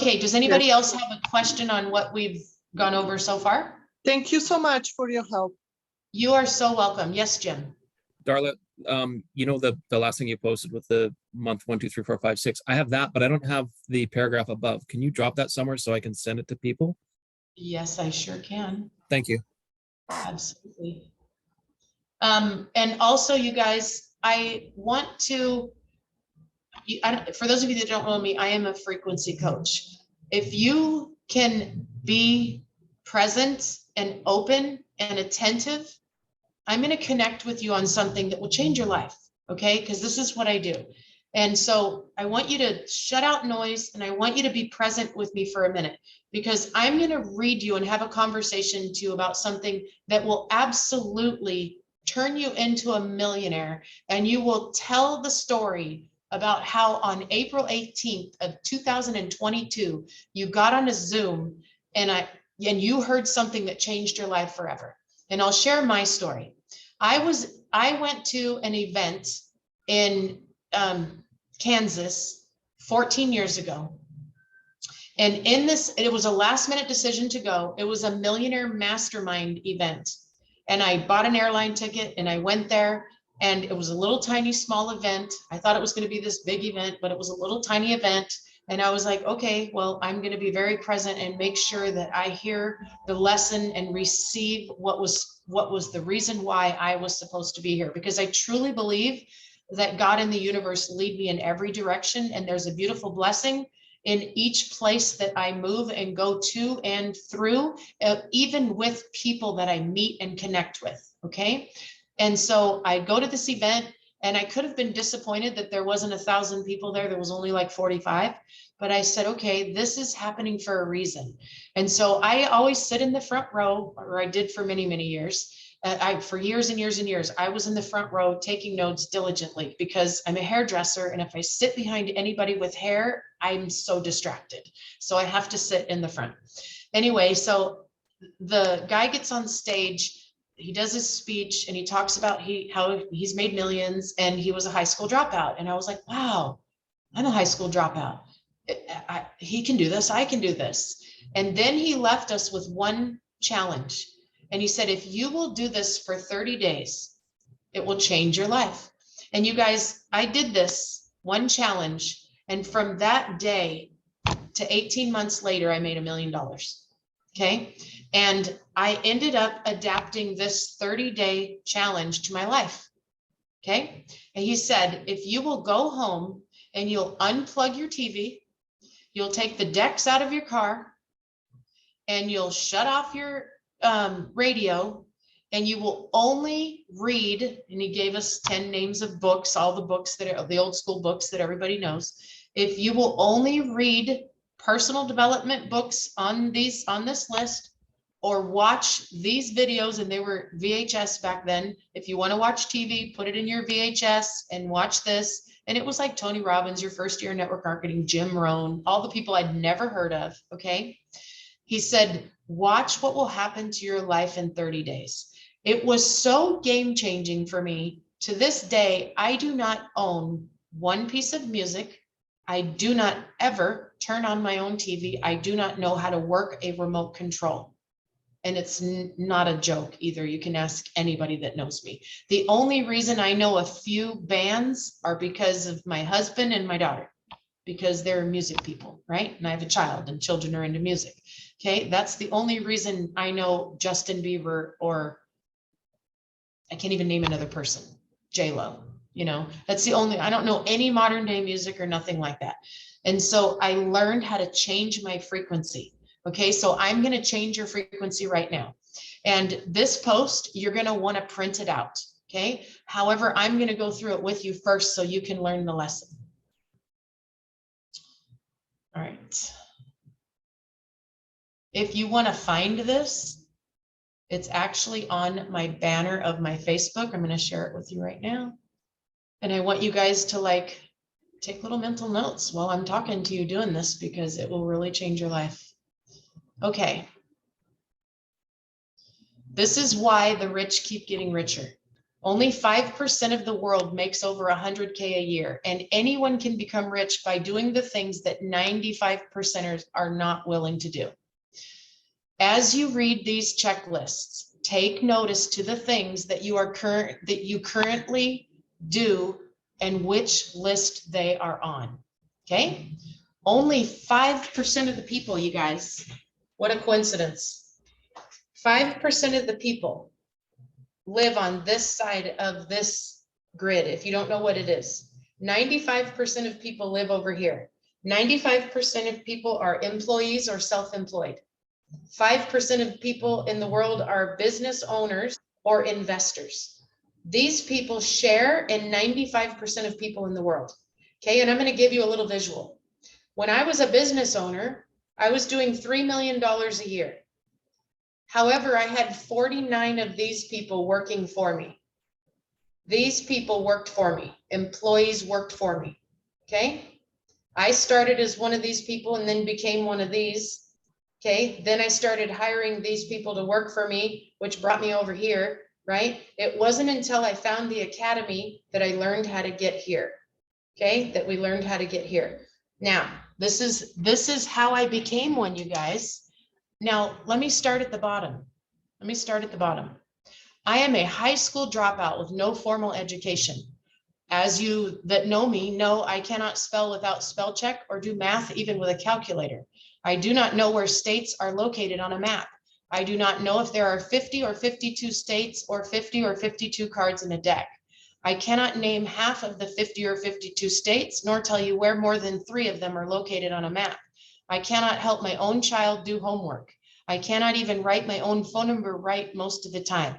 Okay, does anybody else have a question on what we've gone over so far? Thank you so much for your help. You are so welcome. Yes, Jim. Darla, you know, the last thing you posted with the month 1, 2, 3, 4, 5, 6. I have that, but I don't have the paragraph above. Can you drop that somewhere so I can send it to people? Yes, I sure can. Thank you. Absolutely. And also, you guys, I want to, for those of you that don't know me, I am a frequency coach. If you can be present and open and attentive, I'm going to connect with you on something that will change your life. Okay. Because this is what I do. And so I want you to shut out noise and I want you to be present with me for a minute, because I'm going to read you and have a conversation to you about something that will absolutely turn you into a millionaire. And you will tell the story about how on April 18th of 2022, you got on a Zoom and you heard something that changed your life forever. And I'll share my story. I went to an event in Kansas 14 years ago. And in this, it was a last minute decision to go. It was a millionaire mastermind event. And I bought an airline ticket and I went there, and it was a little tiny small event. I thought it was going to be this big event, but it was a little tiny event. And I was like, okay, well, I'm going to be very present and make sure that I hear the lesson and receive what was the reason why I was supposed to be here. Because I truly believe that God and the universe lead me in every direction. And there's a beautiful blessing in each place that I move and go to and through, even with people that I meet and connect with. Okay. And so I go to this event, and I could have been disappointed that there wasn't 1,000 people there. There was only like 45. But I said, okay, this is happening for a reason. And so I always sit in the front row, or I did for many, many years. For years and years and years, I was in the front row taking notes diligently, because I'm a hairdresser. And if I sit behind anybody with hair, I'm so distracted. So I have to sit in the front. Anyway, so the guy gets on stage. He does his speech and he talks about how he's made millions and he was a high school dropout. And I was like, wow, I'm a high school dropout. He can do this. I can do this. And then he left us with one challenge. And he said, if you will do this for 30 days, it will change your life. And you guys, I did this one challenge. And from that day to 18 months later, I made $1 million. Okay. And I ended up adapting this 30-day challenge to my life. Okay. And he said, if you will go home and you'll unplug your TV, you'll take the decks out of your car and you'll shut off your radio, and you will only read, and he gave us 10 names of books, all the books that are the old school books that everybody knows. If you will only read personal development books on this list, or watch these videos, and they were VHS back then. If you want to watch TV, put it in your VHS and watch this. And it was like Tony Robbins, Your First Year in Network Marketing, Jim Rohn, all the people I'd never heard of. Okay. He said, watch what will happen to your life in 30 days. It was so game changing for me. To this day, I do not own one piece of music. I do not ever turn on my own TV. I do not know how to work a remote control. And it's not a joke either. You can ask anybody that knows me. The only reason I know a few bands are because of my husband and my daughter, because they're music people, right? And I have a child, and children are into music. Okay, that's the only reason I know Justin Bieber, or I can't even name another person, J-Lo. You know, that's the only, I don't know any modern day music or nothing like that. And so I learned how to change my frequency. Okay, so I'm going to change your frequency right now. And this post, you're going to want to print it out. Okay, however, I'm going to go through it with you first so you can learn the lesson. All right. If you want to find this, it's actually on my banner of my Facebook. I'm going to share it with you right now. And I want you guys to take little mental notes while I'm talking to you doing this, because it will really change your life. Okay. This is why the rich keep getting richer. Only 5% of the world makes over 100K a year, and anyone can become rich by doing the things that 95%ers are not willing to do. As you read these checklists, take notice to the things that you currently do and which list they are on. Okay? Only 5% of the people, you guys. What a coincidence. 5% of the people live on this side of this grid. If you don't know what it is, 95% of people live over here. 95% of people are employees or self-employed. 5% of people in the world are business owners or investors. These people share in 95% of people in the world. Okay, and I'm going to give you a little visual. When I was a business owner, I was doing $3 million a year. However, I had 49 of these people working for me. These people worked for me. Employees worked for me. Okay. I started as one of these people and then became one of these. Okay. Then I started hiring these people to work for me, which brought me over here, right? It wasn't until I found the academy that I learned how to get here. Okay. That we learned how to get here. Now, this is how I became one, you guys. Now, let me start at the bottom. I am a high school dropout with no formal education. As you that know me know, I cannot spell without spell check or do math even with a calculator. I do not know where states are located on a map. I do not know if there are 50 or 52 states or 50 or 52 cards in a deck. I cannot name half of the 50 or 52 states, nor tell you where more than 3 of them are located on a map. I cannot help my own child do homework. I cannot even write my own phone number right most of the time.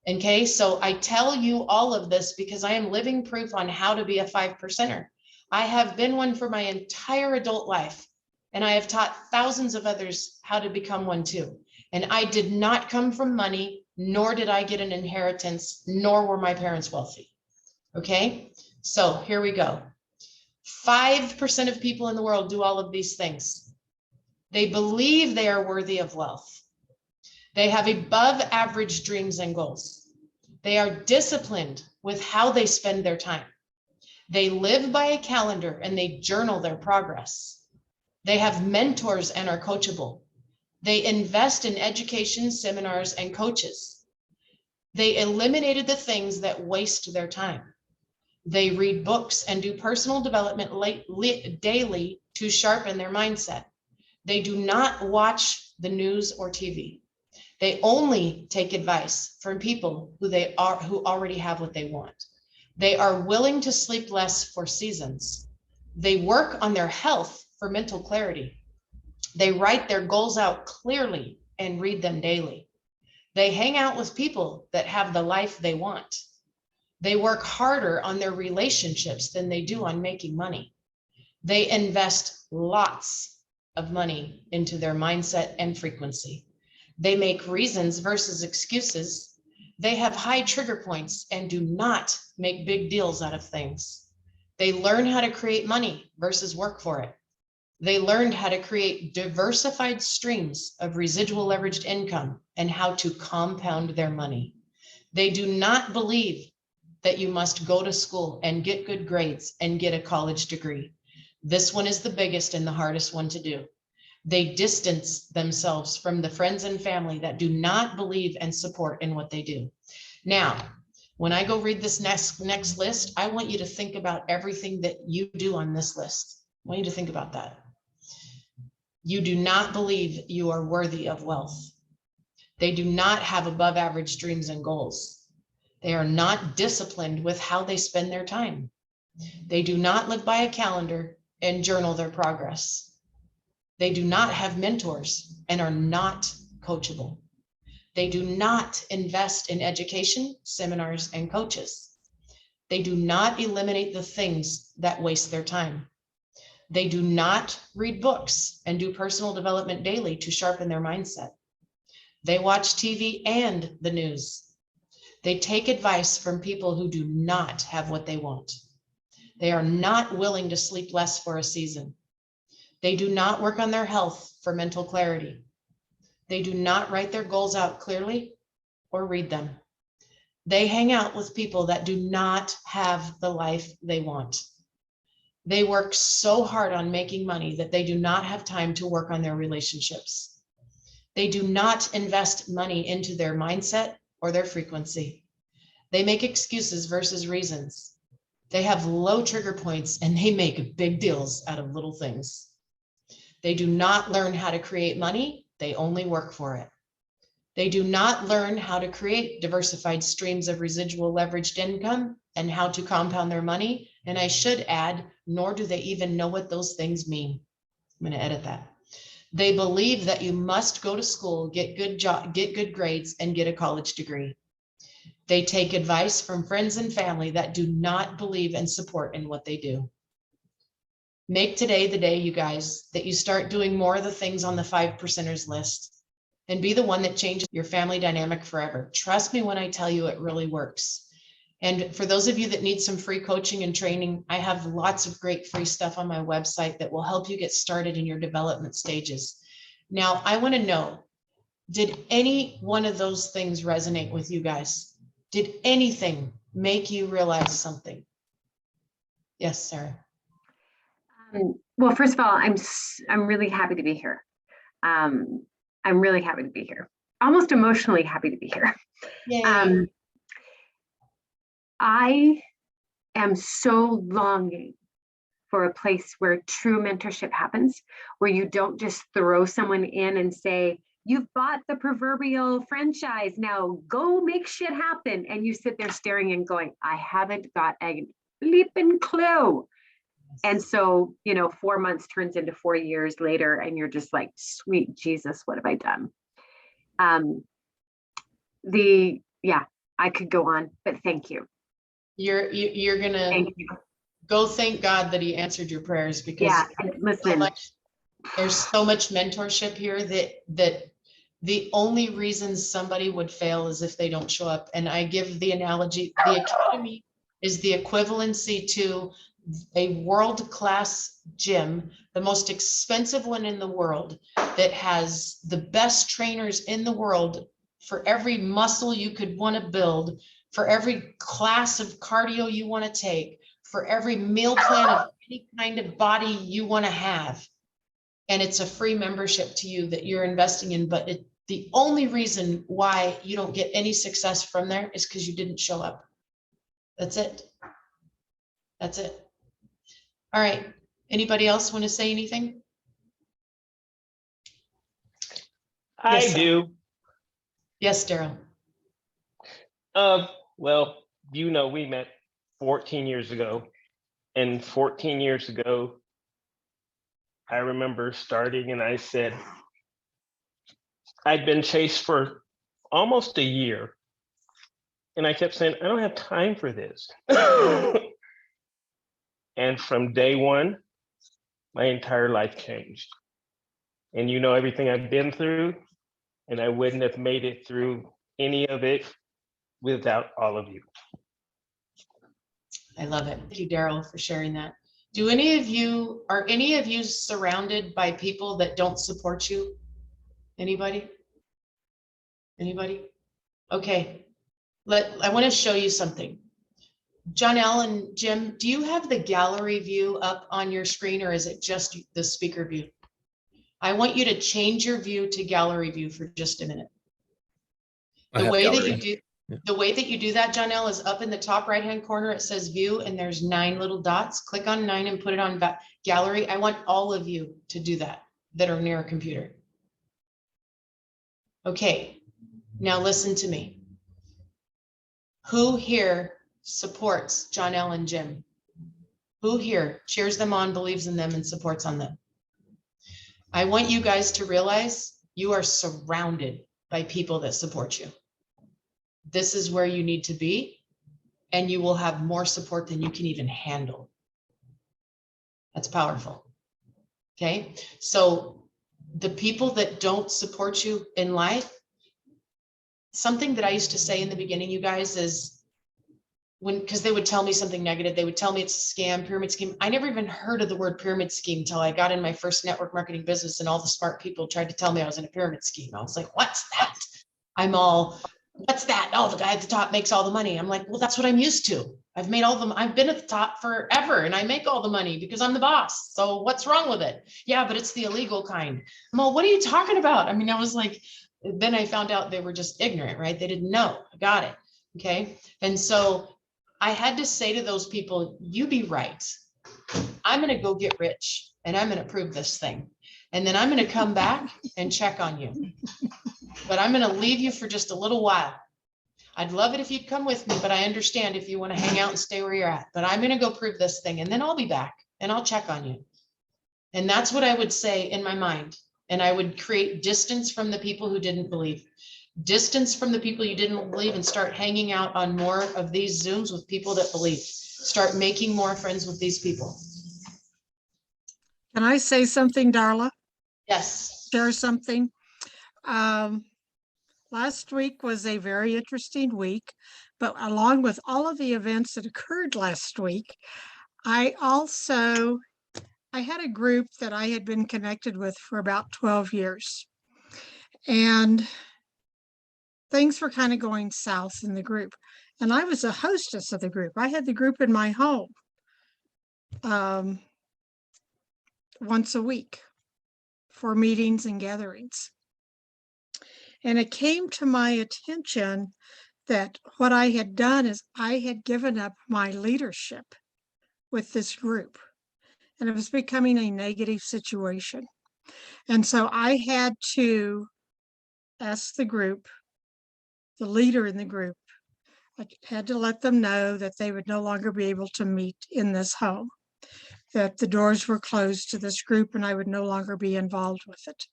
Okay, so I tell you all of this because I am living proof on how to be a 5%er. I have been one for my entire adult life, and I have taught thousands of others how to become one too. And I did not come from money, nor did I get an inheritance, nor were my parents wealthy. Okay, so here we go. 5% of people in the world do all of these things. They believe they are worthy of wealth. They have above average dreams and goals. They are disciplined with how they spend their time. They live by a calendar and they journal their progress. They have mentors and are coachable. They invest in education, seminars, and coaches. They eliminated the things that waste their time. They read books and do personal development daily to sharpen their mindset. They do not watch the news or TV. They only take advice from people who already have what they want. They are willing to sleep less for seasons. They work on their health for mental clarity. They write their goals out clearly and read them daily. They hang out with people that have the life they want. They work harder on their relationships than they do on making money. They invest lots of money into their mindset and frequency. They make reasons versus excuses. They have high trigger points and do not make big deals out of things. They learn how to create money versus work for it. They learned how to create diversified streams of residual leveraged income and how to compound their money. They do not believe that you must go to school and get good grades and get a college degree. This one is the biggest and the hardest one to do. They distance themselves from the friends and family that do not believe and support in what they do. Now, when I go read this next list, I want you to think about everything that you do on this list. I want you to think about that. You do not believe you are worthy of wealth. They do not have above average dreams and goals. They are not disciplined with how they spend their time. They do not live by a calendar and journal their progress. They do not have mentors and are not coachable. They do not invest in education, seminars, and coaches. They do not eliminate the things that waste their time. They do not read books and do personal development daily to sharpen their mindset. They watch TV and the news. They take advice from people who do not have what they want. They are not willing to sleep less for a season. They do not work on their health for mental clarity. They do not write their goals out clearly or read them. They hang out with people that do not have the life they want. They work so hard on making money that they do not have time to work on their relationships. They do not invest money into their mindset or their frequency. They make excuses versus reasons. They have low trigger points and they make big deals out of little things. They do not learn how to create money. They only work for it. They do not learn how to create diversified streams of residual leveraged income and how to compound their money. And I should add, nor do they even know what those things mean. I'm going to edit that. They believe that you must go to school, get good grades, and get a college degree. They take advice from friends and family that do not believe and support in what they do. Make today the day, you guys, that you start doing more of the things on the 5%ers list and be the one that changes your family dynamic forever. Trust me when I tell you it really works. And for those of you that need some free coaching and training, I have lots of great free stuff on my website that will help you get started in your development stages. Now, I want to know, did any one of those things resonate with you guys? Did anything make you realize something? Yes, Sarah. Well, first of all, I'm really happy to be here. I'm really happy to be here. Almost emotionally happy to be here. Yay. I am so longing for a place where true mentorship happens, where you don't just throw someone in and say, you've bought the proverbial franchise, now go make shit happen. And you sit there staring and going, I haven't got a bleeping clue. And so, 4 months turns into 4 years later, and you're just like, sweet Jesus, what have I done? I could go on, but thank you. You're gonna Thank you. go thank God that he answered your prayers, because Listen, there's so much mentorship here that the only reason somebody would fail is if they don't show up. And I give the analogy, the academy is the equivalency to a world-class gym, the most expensive one in the world, that has the best trainers in the world for every muscle you could want to build, for every class of cardio you want to take, for every meal plan of any kind of body you want to have. And it's a free membership to you that you're investing in. But the only reason why you don't get any success from there is because you didn't show up. That's it. That's it. All right. Anybody else want to say anything? I Yes, sir. do. Yes, Daryl. Well, we met 14 years ago, and 14 years ago, I remember starting and I said, I'd been chased for almost a year. And I kept saying, I don't have time for this. And from day one, my entire life changed. And everything I've been through, and I wouldn't have made it through any of it without all of you. I love it. Thank you, Daryl, for sharing that. Are any of you surrounded by people that don't support you? Anybody? Anybody? Okay. I want to show you something. Jonelle and Jim, do you have the gallery view up on your screen, or is it just the speaker view? I want you to change your view to gallery view for just a minute. The way that you do that, Jonelle, is up in the top right-hand corner. It says view, and there's 9 little dots. Click on 9 and put it on gallery. I want all of you to do that are near a computer. Okay, now listen to me. Who here supports Jonelle and Jim? Who here cheers them on, believes in them, and supports on them? I want you guys to realize you are surrounded by people that support you. This is where you need to be, and you will have more support than you can even handle. That's powerful. Okay, so the people that don't support you in life, something that I used to say in the beginning, you guys, is because they would tell me something negative, they would tell me it's a scam, pyramid scheme. I never even heard of the word pyramid scheme until I got in my first network marketing business, and all the smart people tried to tell me I was in a pyramid scheme. I was like, what's that? I'm all what's that? Oh, the guy at the top makes all the money. I'm like, well, that's what I'm used to. I've been at the top forever and I make all the money because I'm the boss. So what's wrong with it? Yeah, but it's the illegal kind. Well, what are you talking about? I mean, I was like, then I found out they were just ignorant, right? They didn't know. I got it. Okay. And so I had to say to those people, you be right. I'm going to go get rich and I'm going to prove this thing. And then I'm going to come back and check on you. But I'm going to leave you for just a little while. I'd love it if you'd come with me, but I understand if you want to hang out and stay where you're at. But I'm going to go prove this thing and then I'll be back and I'll check on you. And that's what I would say in my mind. And I would create distance from the people who didn't believe. Distance from the people you didn't believe and start hanging out on more of these Zooms with people that believe. Start making more friends with these people. Can I say something, Darla? Yes. Share something? Last week was a very interesting week, but along with all of the events that occurred last week, I had a group that I had been connected with for about 12 years. And things were kind of going south in the group. And I was a hostess of the group. I had the group in my home once a week for meetings and gatherings. And it came to my attention that what I had done is I had given up my leadership with this group, and it was becoming a negative situation. And so I had to ask the group, the leader in the group, I had to let them know that they would no longer be able to meet in this home, that the doors were closed to this group and I would no longer be involved with it.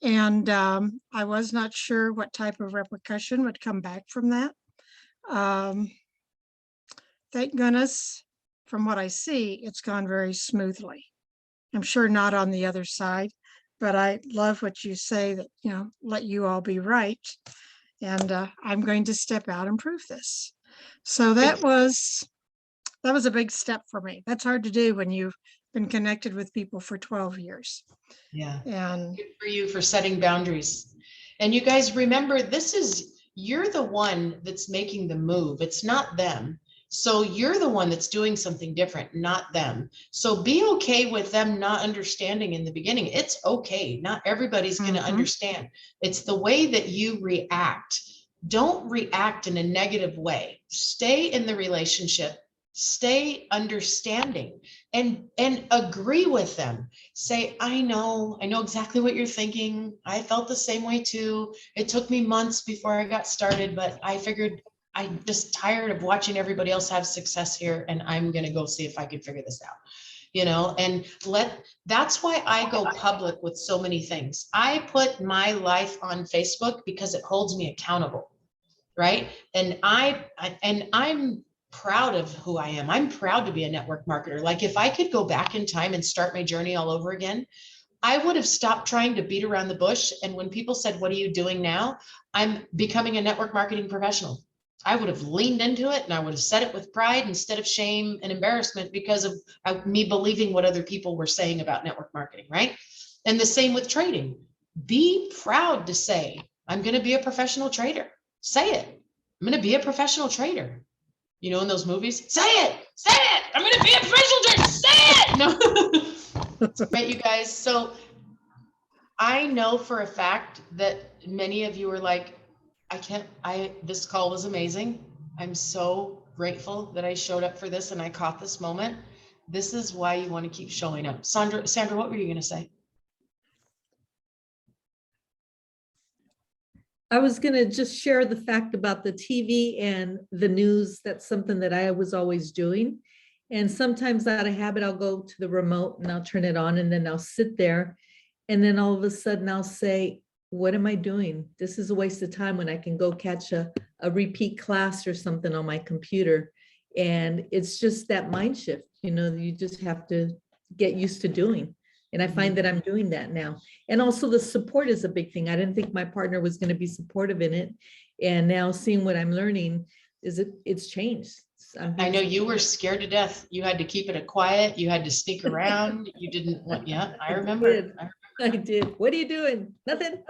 And I was not sure what type of repercussion would come back from that. Thank goodness, from what I see, it's gone very smoothly. I'm sure not on the other side, but I love what you say that, let you all be right. And I'm going to step out and prove this. So that was a big step for me. That's hard to do when you've been connected with people for 12 years. Yeah. And Good for you for setting boundaries. And you guys remember, you're the one that's making the move. It's not them. So you're the one that's doing something different, not them. So be okay with them not understanding in the beginning. It's okay. Not everybody's going to understand. It's the way that you react. Don't react in a negative way. Stay in the relationship. Stay understanding and agree with them. Say, I know exactly what you're thinking. I felt the same way too. It took me months before I got started, but I figured I'm just tired of watching everybody else have success here. And I'm going to go see if I can figure this out, and that's why I go public with so many things. I put my life on Facebook because it holds me accountable. Right. And I'm proud of who I am. I'm proud to be a network marketer. Like if I could go back in time and start my journey all over again, I would have stopped trying to beat around the bush. And when people said, what are you doing now? I'm becoming a network marketing professional. I would have leaned into it and I would have said it with pride instead of shame and embarrassment because of me believing what other people were saying about network marketing, right? And the same with trading. Be proud to say, I'm going to be a professional trader. Say it. I'm going to be a professional trader. In those movies, say it, I'm going to be a professional trader, say it. No, right, you guys. So I know for a fact that many of you are like, this call was amazing. I'm so grateful that I showed up for this and I caught this moment. This is why you want to keep showing up. Sandra, what were you going to say? I was going to just share the fact about the TV and the news. That's something that I was always doing. And sometimes out of habit, I'll go to the remote and I'll turn it on and then I'll sit there. And then all of a sudden I'll say, what am I doing? This is a waste of time when I can go catch a repeat class or something on my computer. And it's just that mind shift, you just have to get used to doing. And I find that I'm doing that now. And also the support is a big thing. I didn't think my partner was going to be supportive in it. And now seeing what I'm learning it's changed. I know you were scared to death. You had to keep it quiet. You had to sneak around. You didn't want, I remember. I did. What are you doing? Nothing.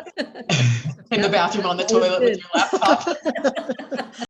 In the bathroom on the That was toilet with good. your laptop.